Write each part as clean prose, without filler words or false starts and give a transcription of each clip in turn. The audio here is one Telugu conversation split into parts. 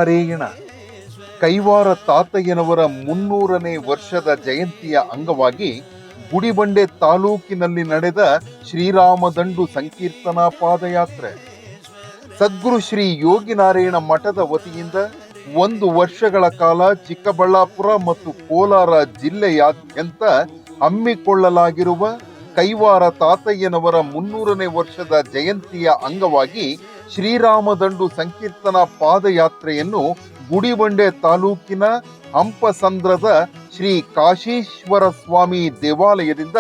ಆದಿನಾರಾಯಣ ಕೈವಾರ ತಾತಯ್ಯನವರ 300ನೇ ವರ್ಷದ ಜಯಂತಿಯ ಅಂಗವಾಗಿ ಗುಡಿಬಂಡೆ ತಾಲೂಕಿನಲ್ಲಿ ನಡೆದ ಶ್ರೀರಾಮದಂಡು ಸಂಕೀರ್ತನಾ ಪಾದಯಾತ್ರೆ. ಸದ್ಗುರು ಶ್ರೀ ಯೋಗಿನಾರಾಯಣ ಮಠದ ವತಿಯಿಂದ 1 ವರ್ಷಗಳ ಕಾಲ ಚಿಕ್ಕಬಳ್ಳಾಪುರ ಮತ್ತು ಕೋಲಾರ ಜಿಲ್ಲೆಯಾದ್ಯಂತ ಹಮ್ಮಿಕೊಳ್ಳಲಾಗಿರುವ ಕೈವಾರ ತಾತಯ್ಯನವರ 300ನೇ ವರ್ಷದ ಜಯಂತಿಯ ಅಂಗವಾಗಿ ಶ್ರೀರಾಮದಂಡು ಸಂಕೀರ್ತನಾ ಪಾದಯಾತ್ರೆಯನ್ನು ಗುಡಿಬಂಡೆ ತಾಲೂಕಿನ ಹಂಪಸಂದ್ರದ ಶ್ರೀ ಕಾಶೀಶ್ವರ ಸ್ವಾಮಿ ದೇವಾಲಯದಿಂದ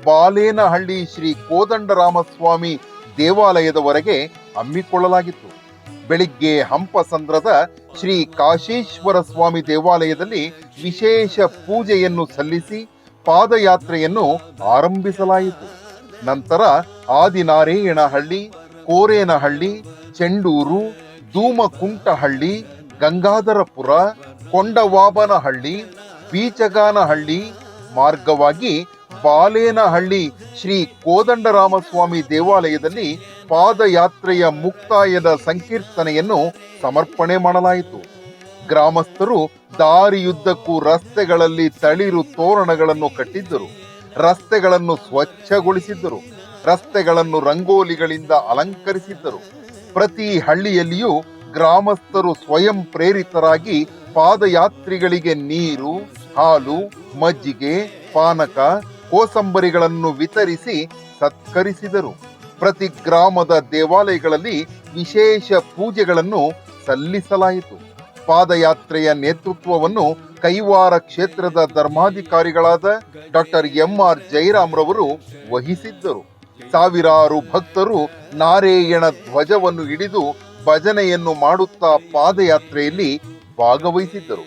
ಬಾಲೇನಹಳ್ಳಿ ಶ್ರೀ ಕೋದಂಡರಾಮಸ್ವಾಮಿ ದೇವಾಲಯದವರೆಗೆ ಹಮ್ಮಿಕೊಳ್ಳಲಾಗಿತ್ತು. ಬೆಳಿಗ್ಗೆ ಹಂಪಸಂದ್ರದ ಶ್ರೀ ಕಾಶೀಶ್ವರ ಸ್ವಾಮಿ ದೇವಾಲಯದಲ್ಲಿ ವಿಶೇಷ ಪೂಜೆಯನ್ನು ಸಲ್ಲಿಸಿ ಪಾದಯಾತ್ರೆಯನ್ನು ಆರಂಭಿಸಲಾಯಿತು. ನಂತರ ಆದಿನಾರಾಯಣಹಳ್ಳಿ, ಕೋರೇನಹಳ್ಳಿ, ಚೆಂಡೂರು, ಧೂಮಕುಂಟಹಳ್ಳಿ, ಗಂಗಾಧರಪುರ, ಕೊಂಡವಾಬನಹಳ್ಳಿ, ಬೀಚಗಾನಹಳ್ಳಿ ಮಾರ್ಗವಾಗಿ ಬಾಲೇನಹಳ್ಳಿ ಶ್ರೀ ಕೋದಂಡರಾಮಸ್ವಾಮಿ ದೇವಾಲಯದಲ್ಲಿ ಪಾದಯಾತ್ರೆಯ ಮುಕ್ತಾಯದ ಸಂಕೀರ್ತನೆಯನ್ನು ಸಮರ್ಪಣೆ ಮಾಡಲಾಯಿತು. ಗ್ರಾಮಸ್ಥರು ದಾರಿಯುದ್ದಕ್ಕೂ ರಸ್ತೆಗಳಲ್ಲಿ ತಳಿರು ತೋರಣಗಳನ್ನು ಕಟ್ಟಿದ್ದರು. ರಸ್ತೆಗಳನ್ನು ಸ್ವಚ್ಛಗೊಳಿಸಿದ್ದರು. ರಸ್ತೆಗಳನ್ನು ರಂಗೋಲಿಗಳಿಂದ ಅಲಂಕರಿಸಿದ್ದರು. ಪ್ರತಿ ಹಳ್ಳಿಯಲ್ಲಿಯೂ ಗ್ರಾಮಸ್ಥರು ಸ್ವಯಂ ಪ್ರೇರಿತರಾಗಿ ಪಾದಯಾತ್ರಿಗಳಿಗೆ ನೀರು, ಹಾಲು, ಮಜ್ಜಿಗೆ, ಪಾನಕ, ಕೋಸಂಬರಿಗಳನ್ನು ವಿತರಿಸಿ ಸತ್ಕರಿಸಿದರು. ಪ್ರತಿ ಗ್ರಾಮದ ದೇವಾಲಯಗಳಲ್ಲಿ ವಿಶೇಷ ಪೂಜೆಗಳನ್ನು ಸಲ್ಲಿಸಲಾಯಿತು. ಪಾದಯಾತ್ರೆಯ ನೇತೃತ್ವವನ್ನು ಕೈವಾರ ಕ್ಷೇತ್ರದ ಧರ್ಮಾಧಿಕಾರಿಗಳಾದ ಡಾಕ್ಟರ್ ಎಂ.ಆರ್. ಜಯರಾಮ್ರವರು ವಹಿಸಿದ್ದರು. ಸಾವಿರಾರು ಭಕ್ತರು ನಾರಾಯಣ ಧ್ವಜವನ್ನು ಹಿಡಿದು ಭಜನೆಯನ್ನು ಮಾಡುತ್ತಾ ಪಾದಯಾತ್ರೆಯಲ್ಲಿ ಭಾಗವಹಿಸಿದ್ದರು.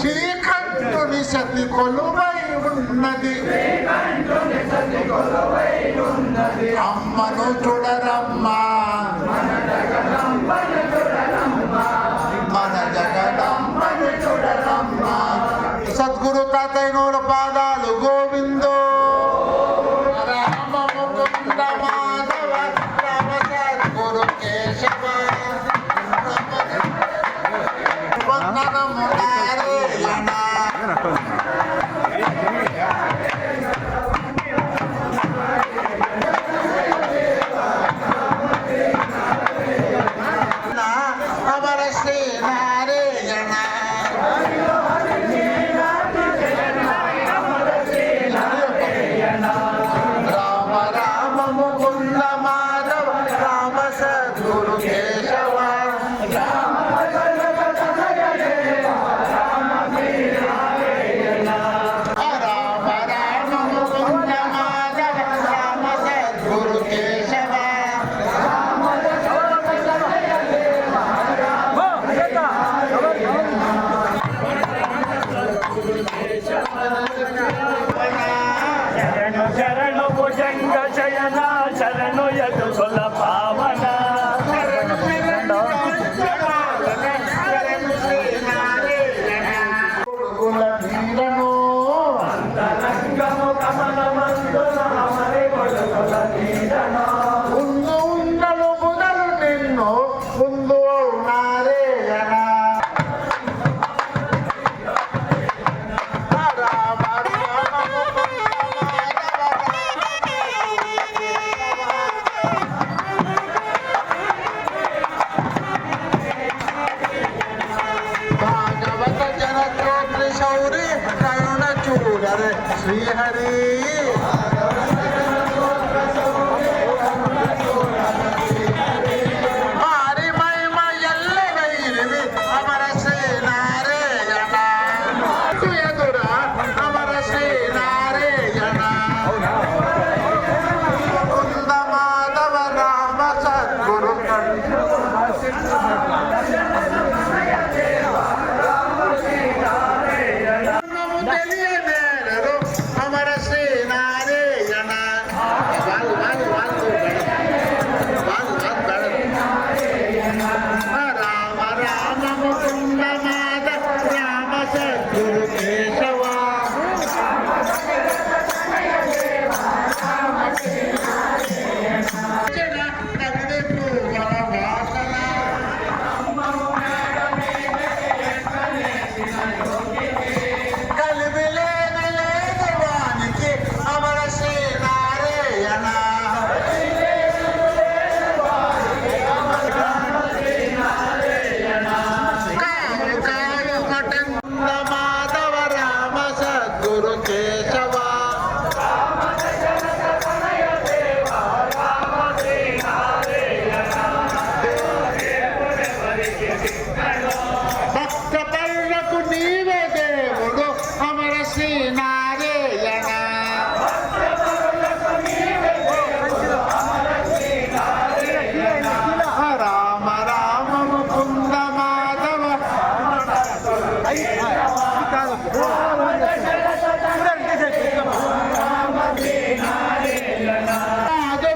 శ్రీకంఠుని సతి కొలువై ఉన్నది, అమ్మను చూడరమ్మా మన జగదమ్మను చూడరమ్మా. సద్గురు తాతయ్యనోర పాదాలు గోవిందో రామ ముకుంద మాధవ రామ సద్గురు కేశవ వందనము నారాయణ. అమర శ్రీ నారాయణ రామ రామ ముకుంద మాధవ రామ సద్గురు కేశవ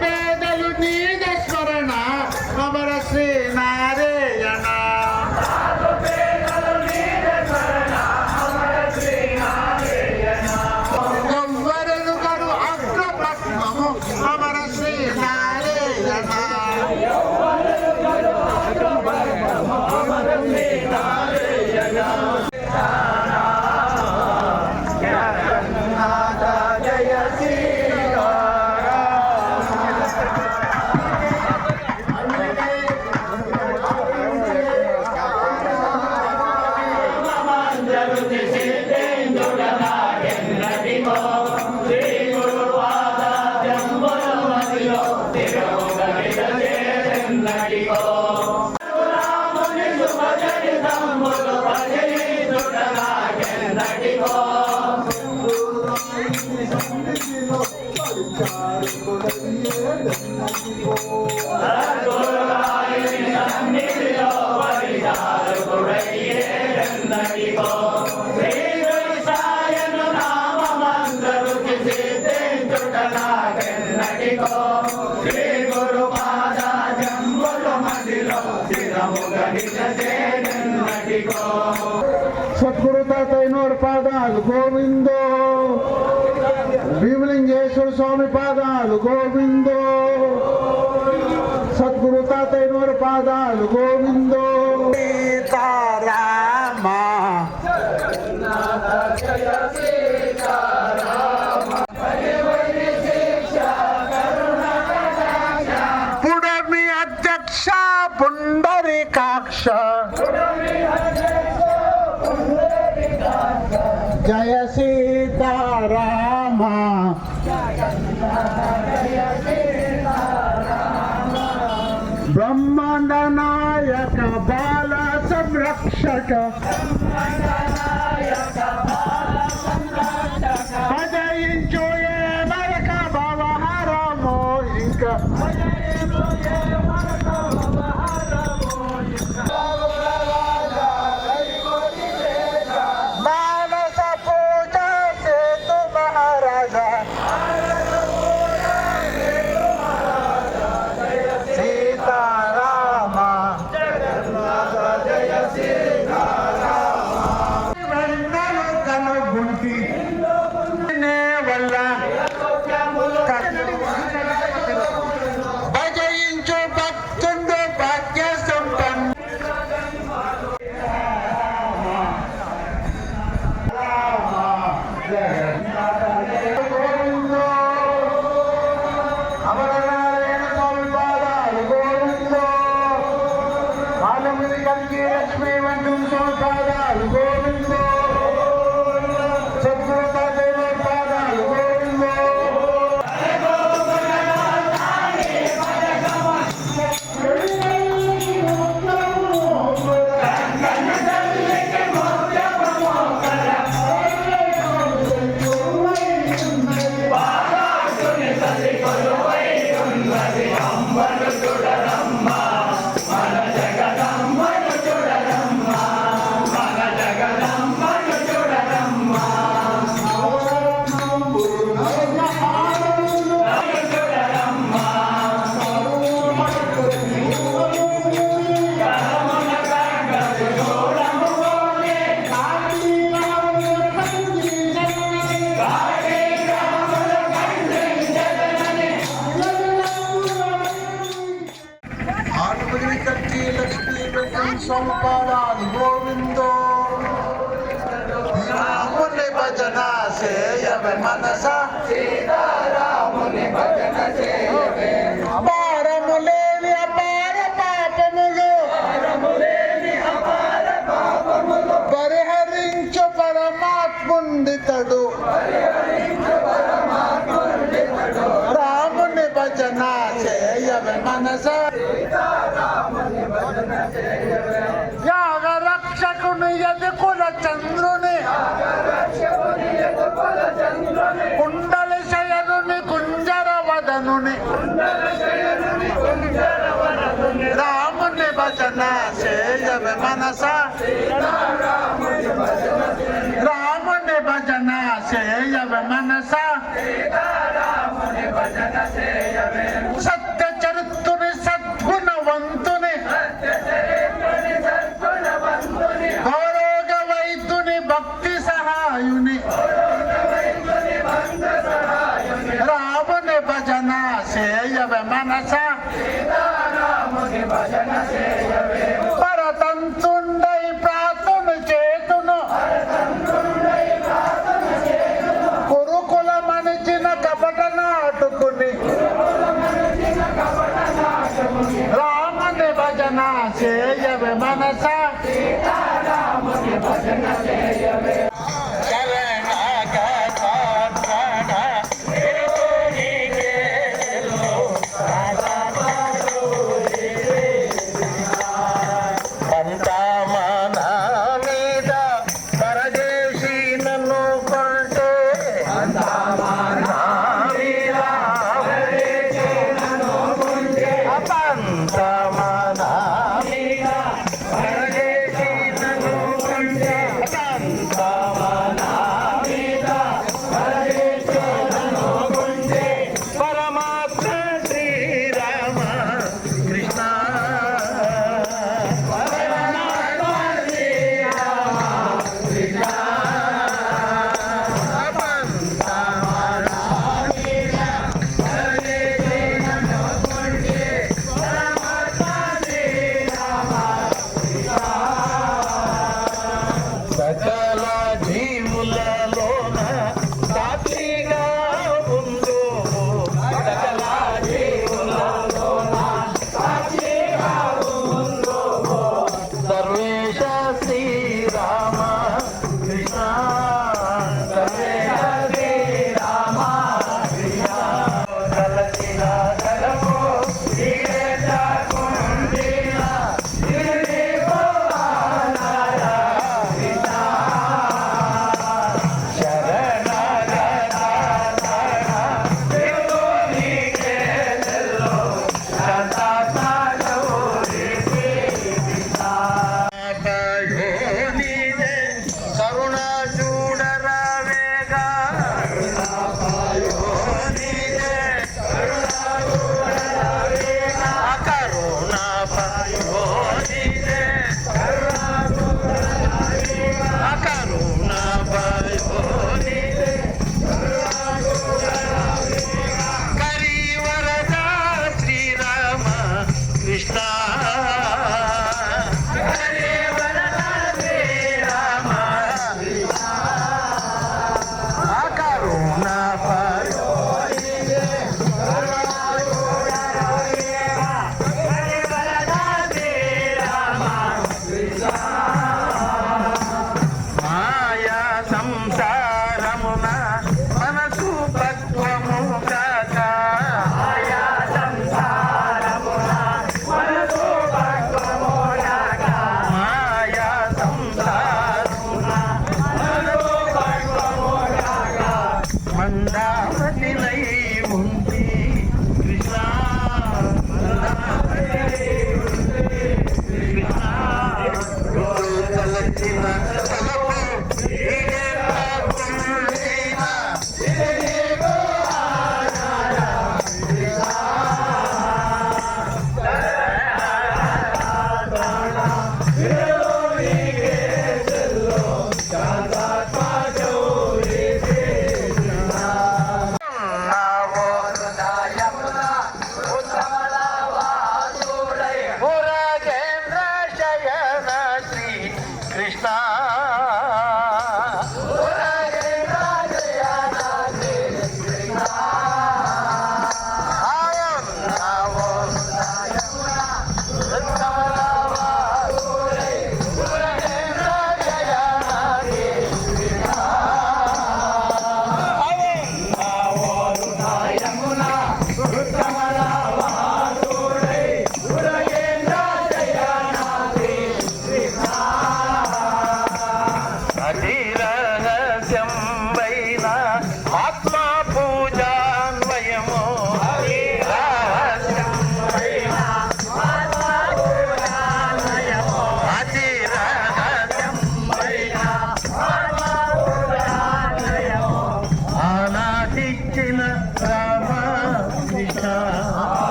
పేదలు నీద స్మరణ అమర శ్రీ నారాయణ ఎవ్వరను కరు అగ్ర పద్మము అమర శ్రీ నారాయణ సద్గురు తాతయ్యనోడు పాదాలు గోవిందో భీమలింగేశ్వర స్వామి పాదాలు గోవిందో సద్గురు తాతయ్యనోడు పాదాలు గోవిందో సీతారామ పుడమి అధ్యక్ష పుండరీకాక్ష జయ సీతారామ బ్రహ్మాండ నాయక బాల సంరక్షక భజయించు ఏ నరక భవహరమో ఇంకా భజయించు భక్తుండు భాగ్య సంపన్న అమరనారాయణ స్వామి పాదాలు గోవిందో బాలముని కల్కి లక్ష్మీ వంటం స్వామి పాదాలు గోవిందో సద్గురు తాతయ్య పాదాలు గోవిందో సంపాదాలు గోవిందో రాముని భజన చేయవే మనస సీతారాముని భజన చేయవే భారము లేని అపార పాపములు పరిహరించు పరమాత్ముండితడు రాముని భజన చేయవే మనస యాగ రక్షకుని యదుకుల చంద్రుని కుండలి శయనుని కుంజర వదనుని రాముని భజన చేయవే మనస రాముని భజన చేయవే మనస సత్య చరిత్రుని సద్గుణవంతుని గౌరవ వైద్యుని భక్తి సహాయుని రాముని భజన చేయవే మనస పరతంతుండై ప్రాతును చేతును కురుకుల మనిచిన కపట నాటుకుని రాముని భజన చేయవే మనస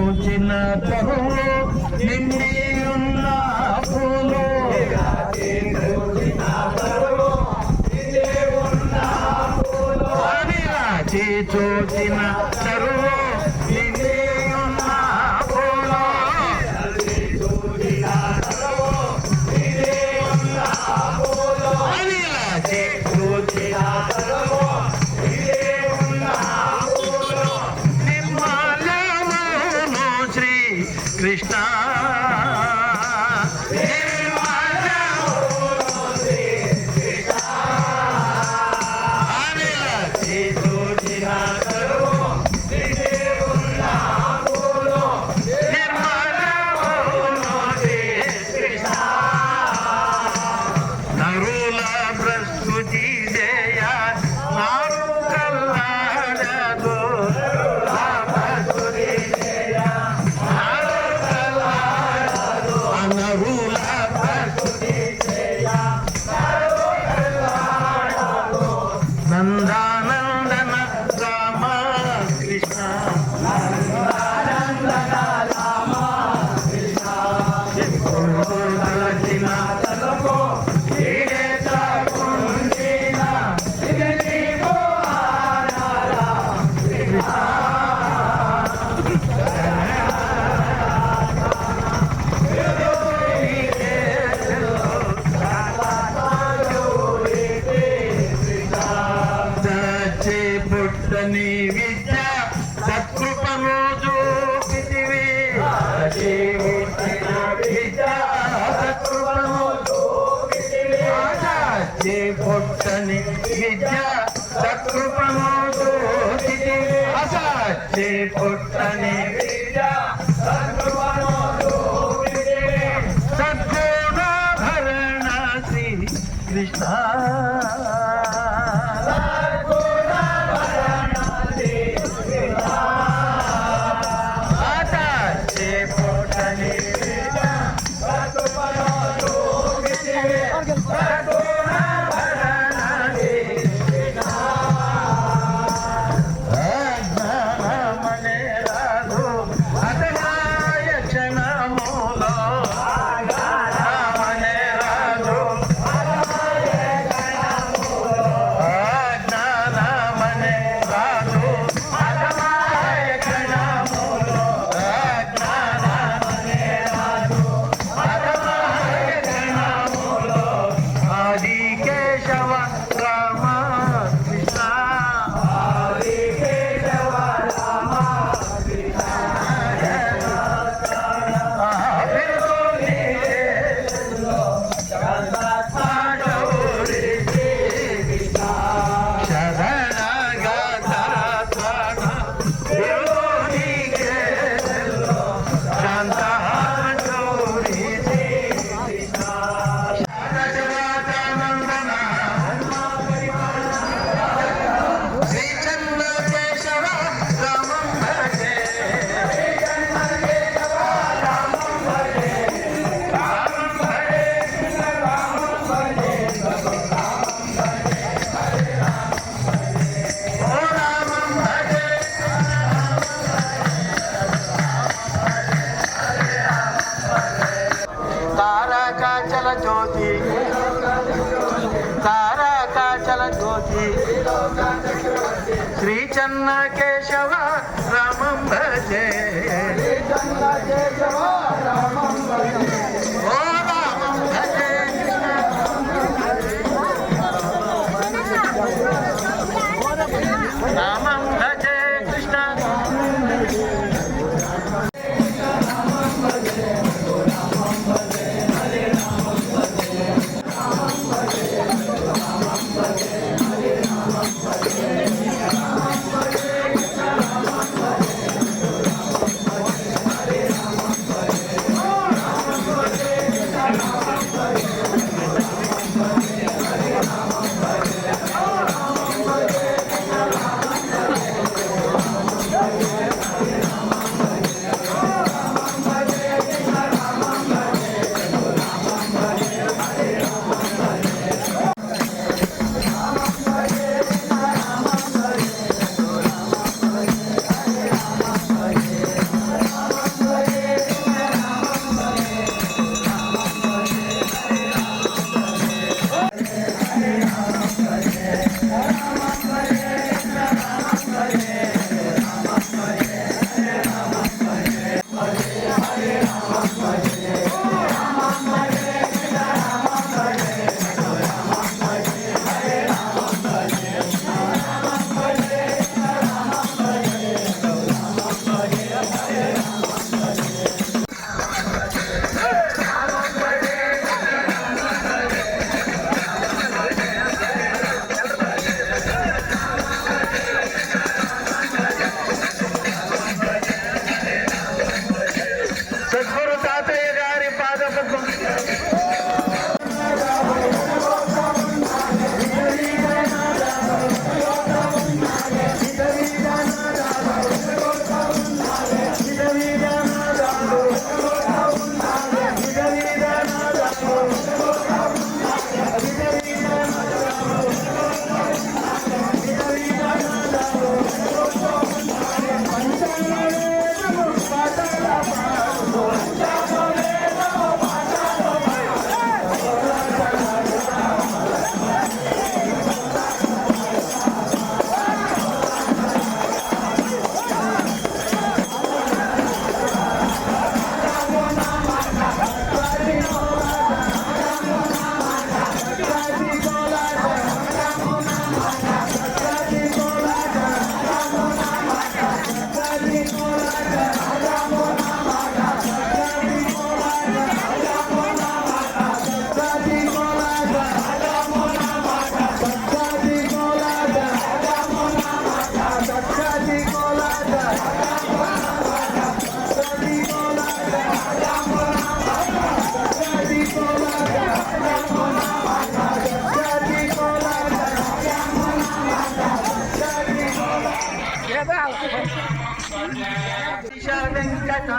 చూచిన తరువు నిండి ఉన్న పూలు అవిరాచి చూచిన తరువు నిండి ఉన్న పూలు అవిరాచి చూచిన కృష్ణ నరుల ప్రస్తుతి జయ నారు కల్లాడదు నరుల నందానందన రామ కృష్ణ పుట్టని విద్య సత్కృపను చూపితివి విద్య సత్కృపను పుట్టని విద్య సత్కృపను చూపితివి అసాధ్య పుట్టని విద్య సత్కృపను చూపితివి సద్గుణాభరణ శ్రీ కృష్ణ జ్యోతి తారకాచల జ్యోతి శ్రీ చెన్న కేశవ రామం భజే ఓ రామం భజే రామం భజే కృష్ణ వెంకట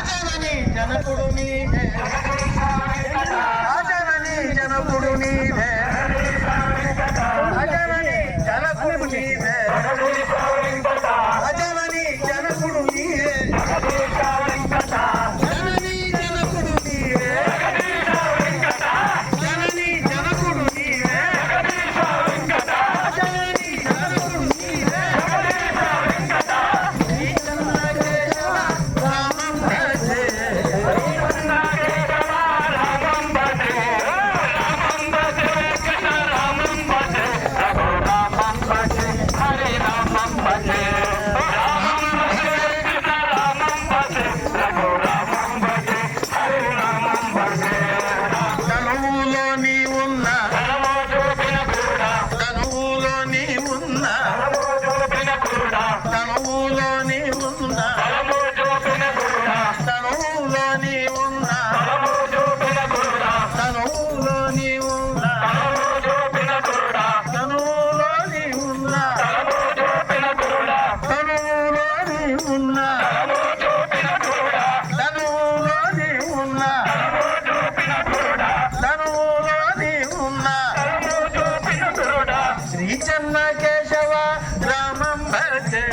జనని జనకుడు నీవే అజనని జనకుడు నీవే అజనని జనకుడు నీవే అజనని జనకుడు నీవే జనని జనకుడు నీవే జనని జనకుడు నీవే అజనని జనకుడు నీవే రామం భజే కేశవ రామం భజే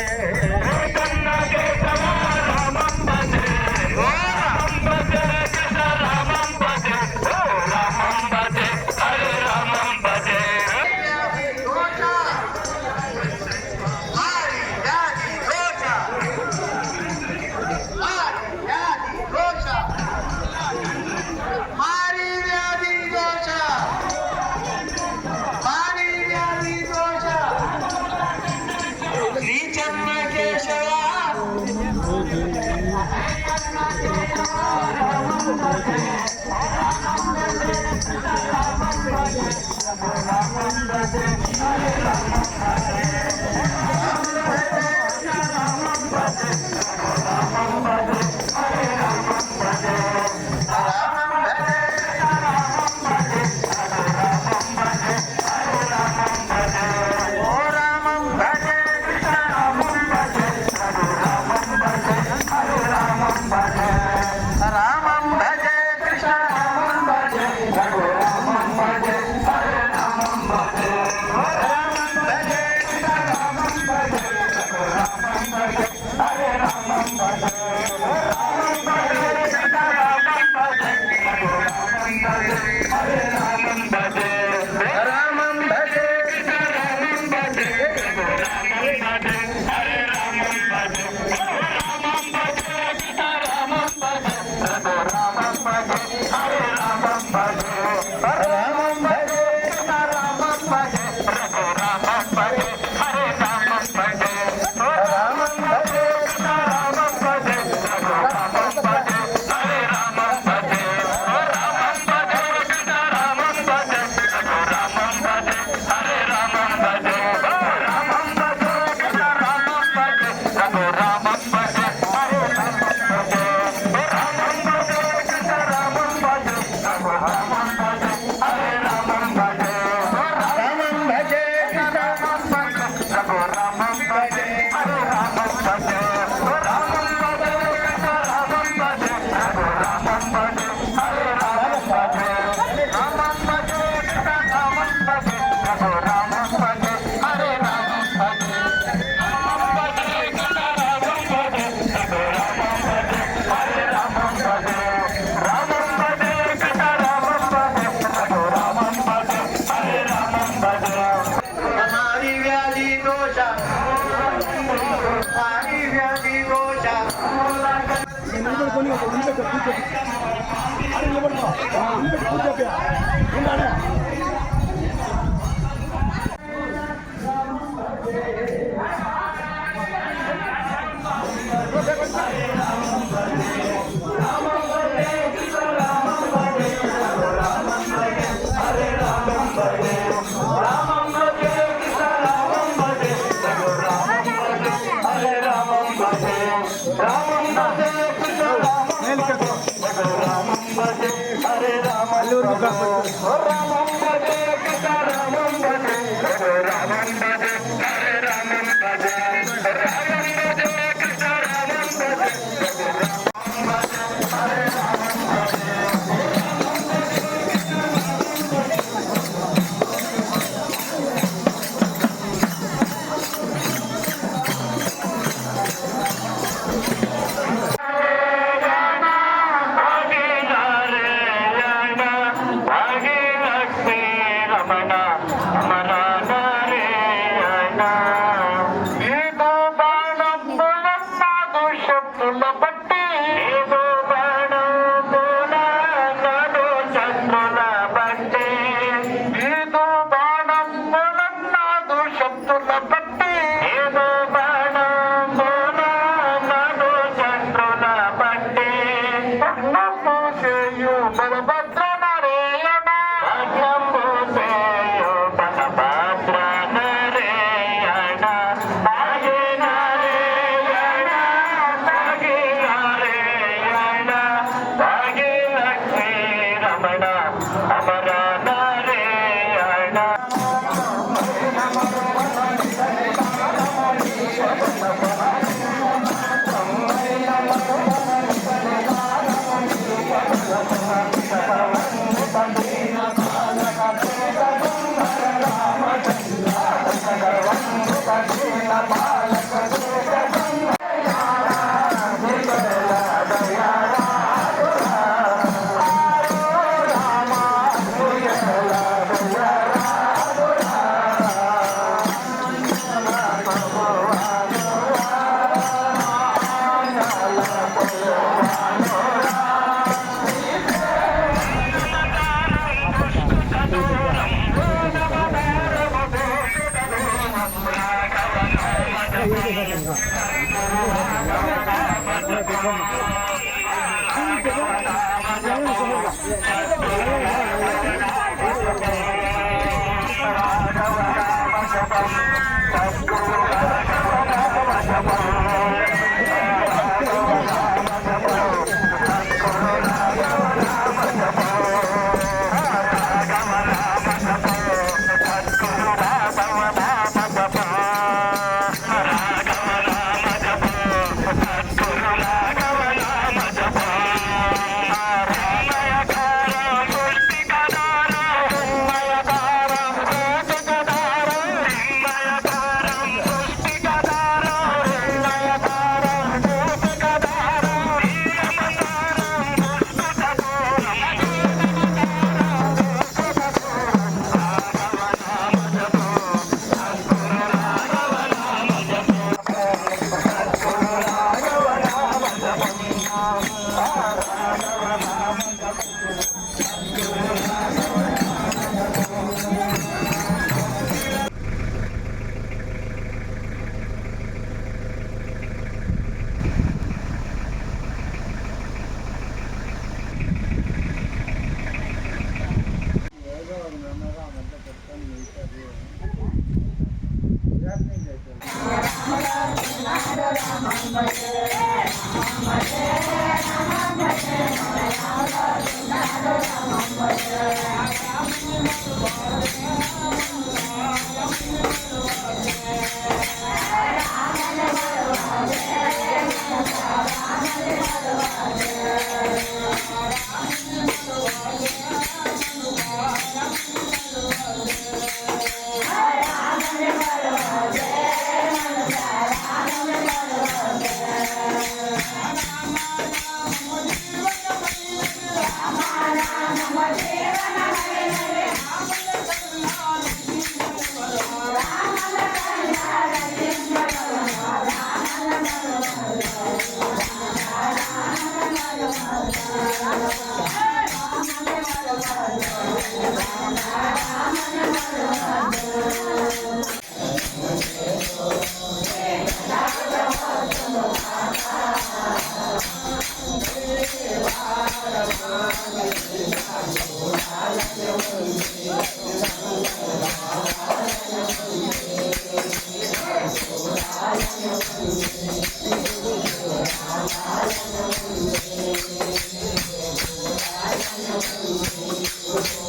Thank you.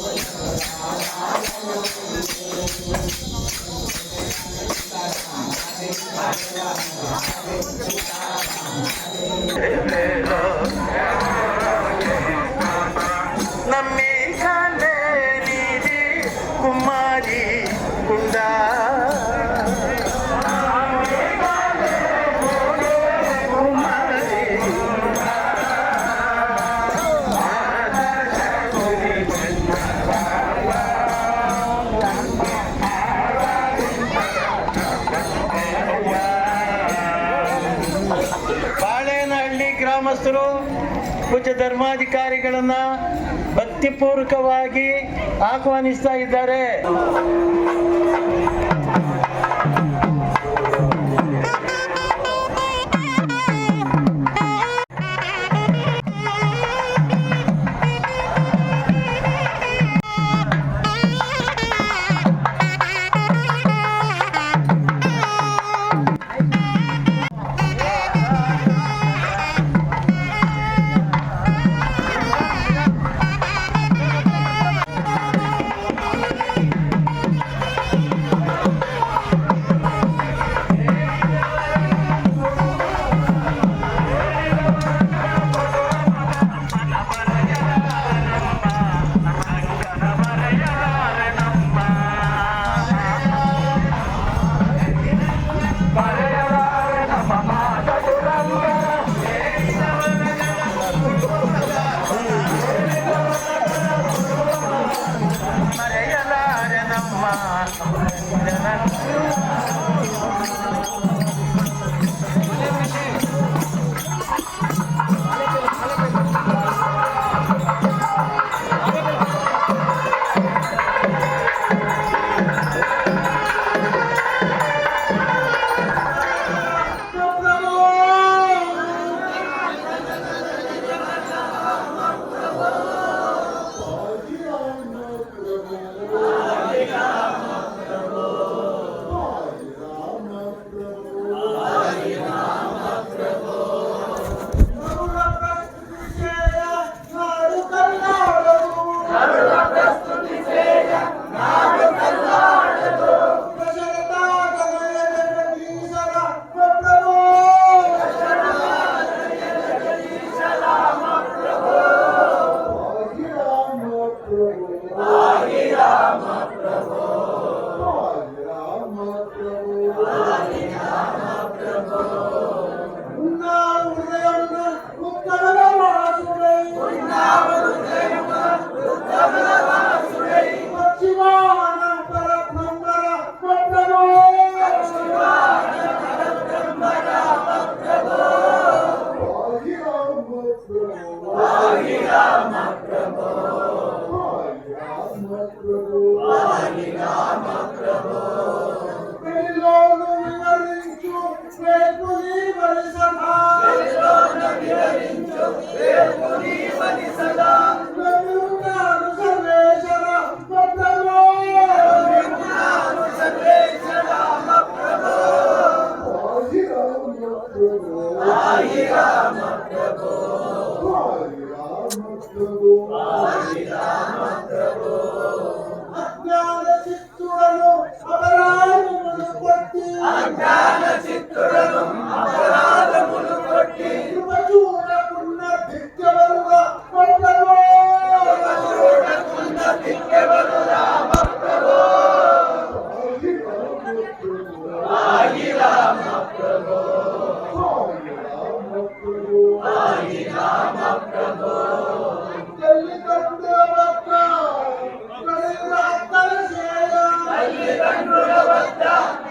ನಮ್ಮಿ ಕಾಲೇ ನೀಡಿ ಕುಮಾರಿ ಕುಂದ ಬಾಳೇನಹಳ್ಳಿ ಗ್ರಾಮಸ್ಥರು ಪೂಜ್ಯ ಧರ್ಮಾಧಿಕಾರಿಗಳನ್ನ ಭಕ್ತಿಪೂರ್ವಕವಾಗಿ ಆಹ್ವಾನಿಸ್ತಾ ಇದ್ದಾರೆ.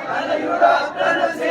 Hallelujah.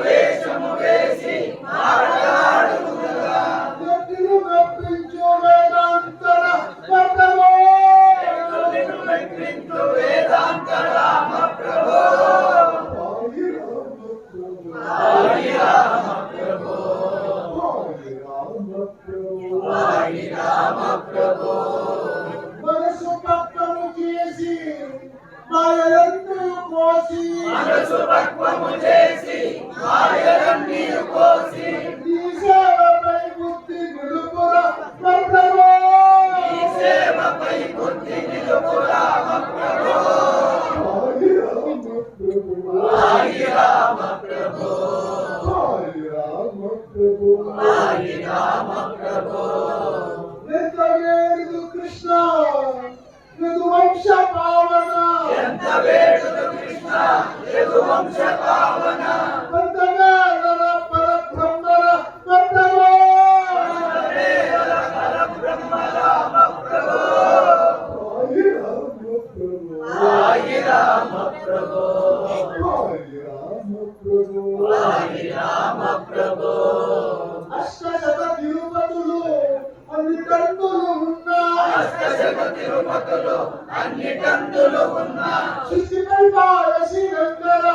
వేషము వేసి వ్యక్తులు మెప్పించు వేదాంతర మనసు పక్కము చేసి మాయలన్నీ కోసి నీ సేవపై బుద్ధి నిలుపురా కృష్ణ యదువంశ పావన అష్టశత తిరుపతులు అన్ని కందులు ఉన్నా సృష్టిపై బాలసి రంగర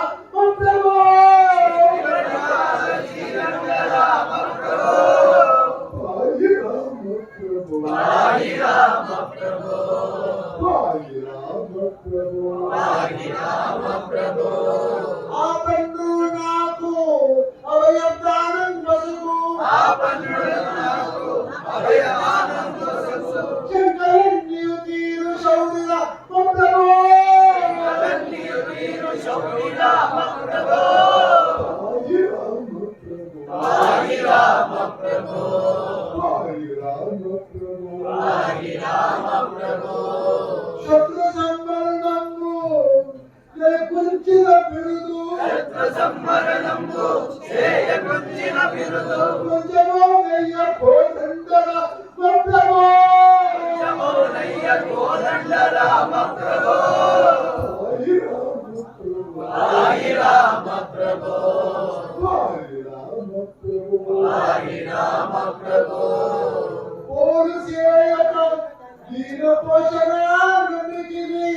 ఆ పన్ను నాకు అవయదానం వసుకు శంకరన్యు తీరు శౌర్య శత్రు సంవరణము చేయకుంచిన బిరుదు కొంచెమోనయ్య కోదండర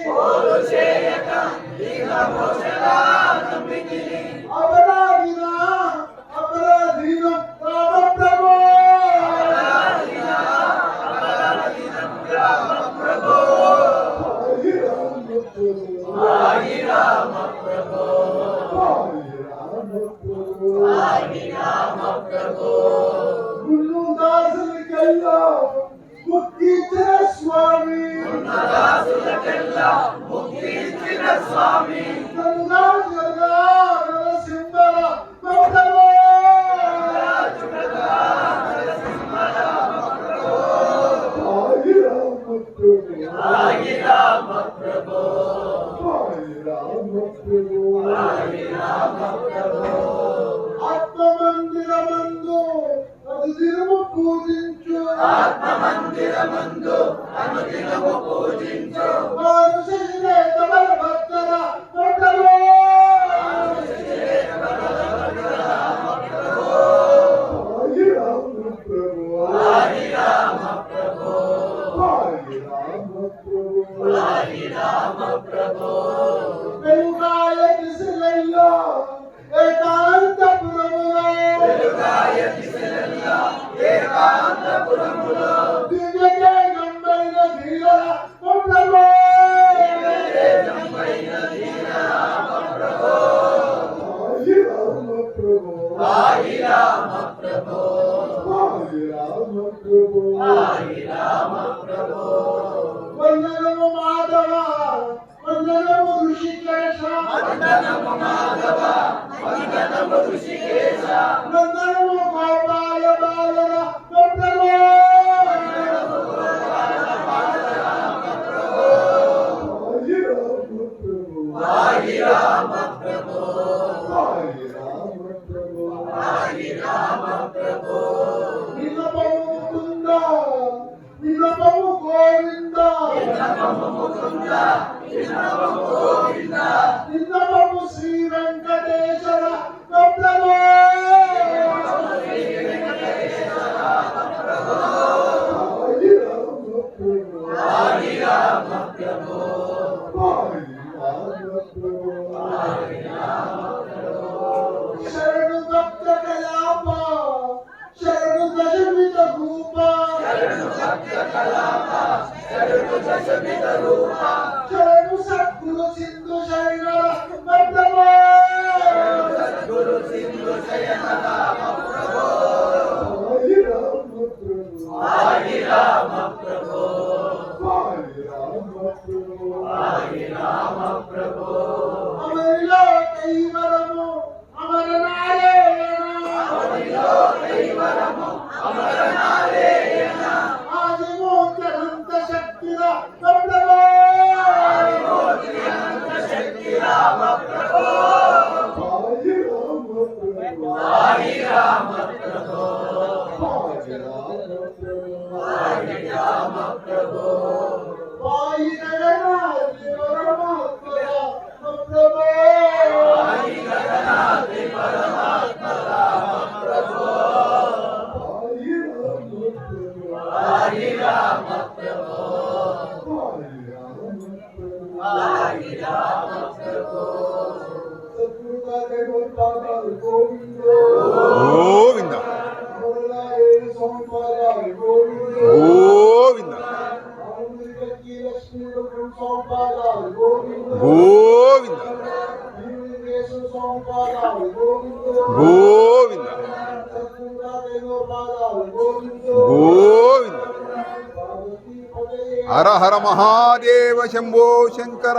పోరు చేయక దీన పోషణ అపరాధీన గుళ్ళు దాసులకెల్లా ముక్తిచ్చిన స్వామి ఆత్మమందిరమందు అనుదినము పూజించు మానుషులే తమల భక్తర వెలుగాయ దిశలెల్లో ఏకాంతపురములో దివ్యజంబైన ధీర వందనము మాధవ వందనము ఋషికేశ వందనము గోపాల బాలన విన్నపము ముకుంద విన్నపము గోవింద విన్నపము శ్రీ వెంకటేశ్వర ప్రభు శరణు భక్త కలాప శరణు దశమిత రూప శరణు సద్గురు సింధు శరణ భక్తమా అమరిలో కైవరము అమర నారాయణ ఆదిమూర్తి శక్తిర భక్తమా గోవింద గోవింద గోవింద గోవింద గోవింద హర హర మహాదేవ శంభో శంకర.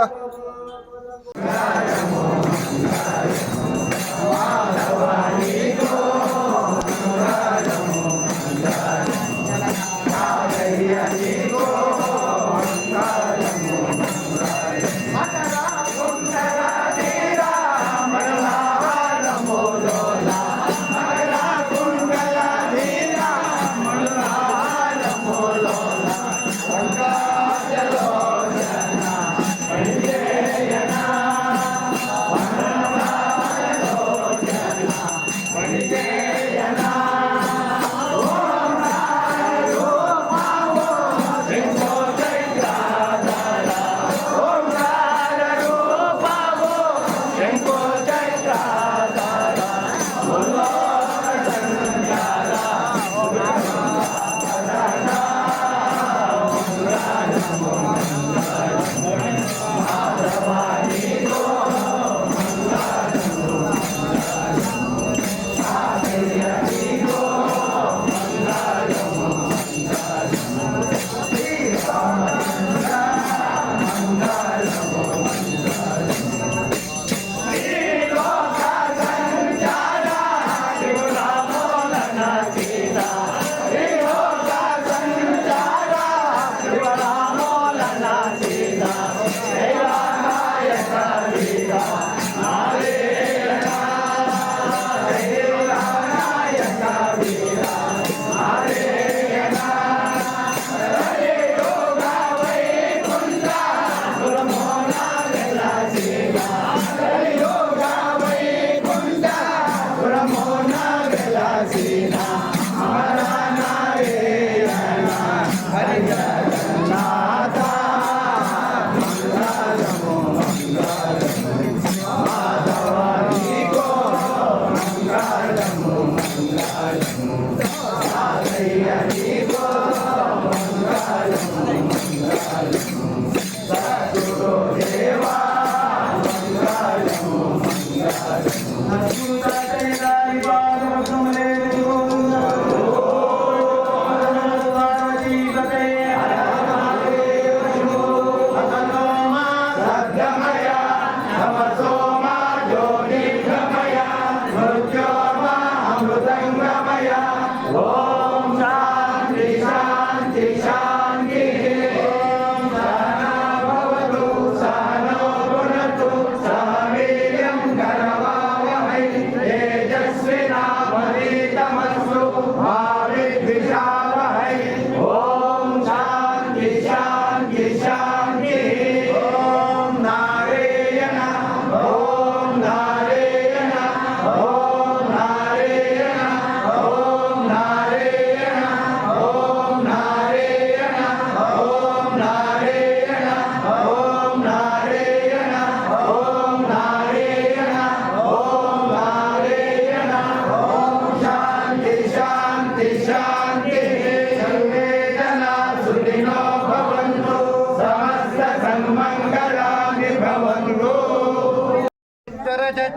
तेजस्विना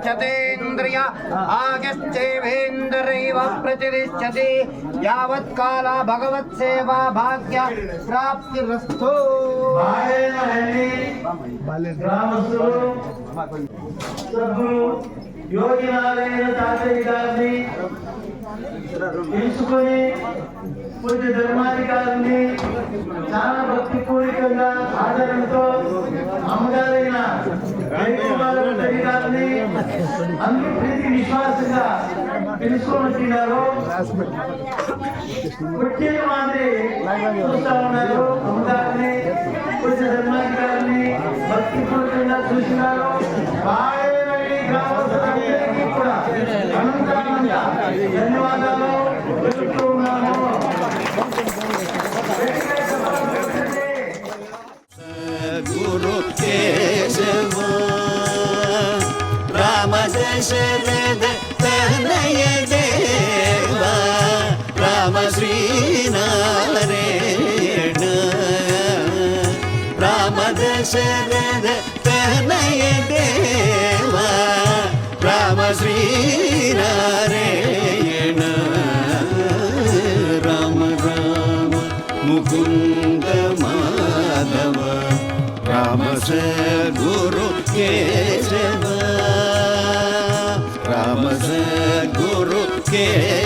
प्रतिष्ठतेन्द्रिय आगश्चैवेन्द्रैव प्रतिष्ठति यावत्काल भगवत्सेवा भाग्य प्राप्तिरस्तु। బాలేనహల్లి గ్రామస్తులు సభ్యులు యోగినారాయణ తాతయ్య గారిని తెలుసుకొని పూజ్య ధర్మాధికారిని చాలా భక్తిపూర్వకంగా ఆదరణతో అమ్మగారైన జయకుమారి గారిని అందరూ ప్రీతి విశ్వాసంగా తెలుసుకొని వచ్చినారు. వచ్చే మాదిరి చూస్తా ఉన్నారు. అమ్మగారిని పూజ్య ధర్మాధికారిని భక్తిపూర్వకంగా చూసినారు. బాలేనహల్లి గ్రామస్తులందరికీ కూడా అనంతరంగా ధన్యవాదాలు తెలుపుతూ ఉన్నాము. गुरु केशव राम दशरथ तनय देव राम श्रीनारायण राम दशरथ तनय देव राम श्रीनारायण राम राम मुकुंद माधव राम सद्गुरु केशव राम सद्गुरु केशव